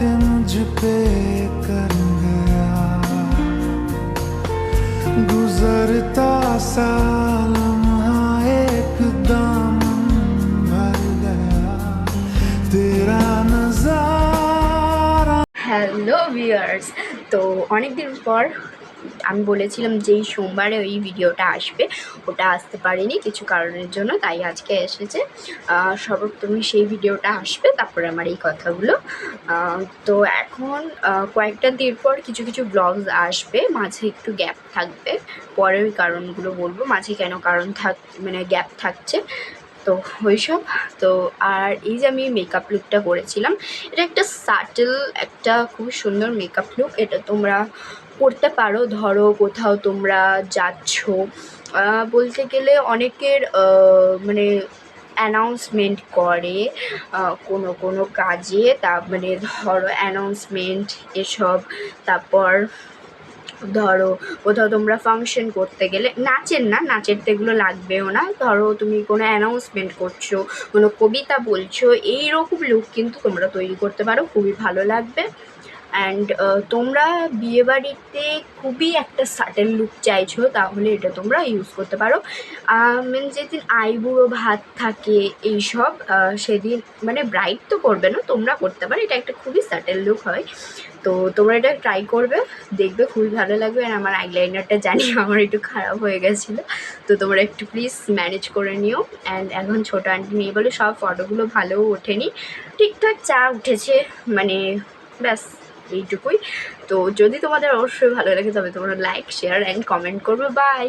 मुझ पे कर गया, गुजरता सा लम्हा एकदम भर गया तेरा नजारा। হ্যালো ভিউয়ার্স, তো অনেক দিন পর আমি বলেছিলাম যে এই সোমবারে ওই ভিডিওটা আসবে, ওটা আসতে পারিনি কিছু কারণের জন্য, তাই আজকে এসেছে। সর্বপ্রথমে সেই ভিডিওটা আসবে, তারপরে আমার এই কথাগুলো। তো এখন কয়েকটা দিন পর কিছু কিছু ব্লগস আসবে, মাঝে একটু গ্যাপ থাকবে, পরে ওই কারণগুলো বলবো মাঝে কেন মানে গ্যাপ থাকছে। তো ওইসব তো আর এই যে আমি মেকআপ লুকটা করেছিলাম, এটা একটা সাটেল, একটা খুব সুন্দর মেকআপ লুক। এটা তোমরা করতে পারো, ধরো কোথাও তোমরা যাচ্ছ, বলতে গেলে অনেকের মানে অ্যানাউন্সমেন্ট করে কোনো কোনো কাজে, তা মানে ধরো অ্যানাউন্সমেন্ট এসব, তারপর ধরো কোথাও তোমরা ফাংশন করতে গেলে, নাচের তো এগুলো লাগবেও না, ধরো তুমি কোনো অ্যানাউন্সমেন্ট করছো, কোনো কবিতা বলছো, এইরকম লুক কিন্তু তোমরা তৈরি করতে পারো, খুবই ভালো লাগবে। অ্যান্ড তোমরা বিয়েবাড়িতে খুবই একটা সাটেল লুক চাইছো, তাহলে এটা তোমরা ইউজ করতে পারো। মিনস যেদিন আইবুড়ো ভাত থাকে এইসব, সেদিন মানে ব্রাইড তো করবে না, তোমরা করতে পারো, এটা একটা খুবই সাটেল লুক হয়। তো তোমরা এটা ট্রাই করবে, দেখবে খুবই ভালো লাগবে। আর আমার আইলাইনারটা জানি আমার একটু খারাপ হয়ে গেছিলো, তো তোমরা একটু প্লিজ ম্যানেজ করে নিও। অ্যান্ড এখন ছোটো আন্টি নেই বলে সব ফটোগুলো ভালোও ওঠেনি, ঠিকঠাক চা উঠেছে, মানে ব্যাস এইটুকুই। তো যদি তোমাদের অবশ্যই ভালো লাগে তবে তোমরা লাইক, শেয়ার অ্যান্ড কমেন্ট করবে। বাই।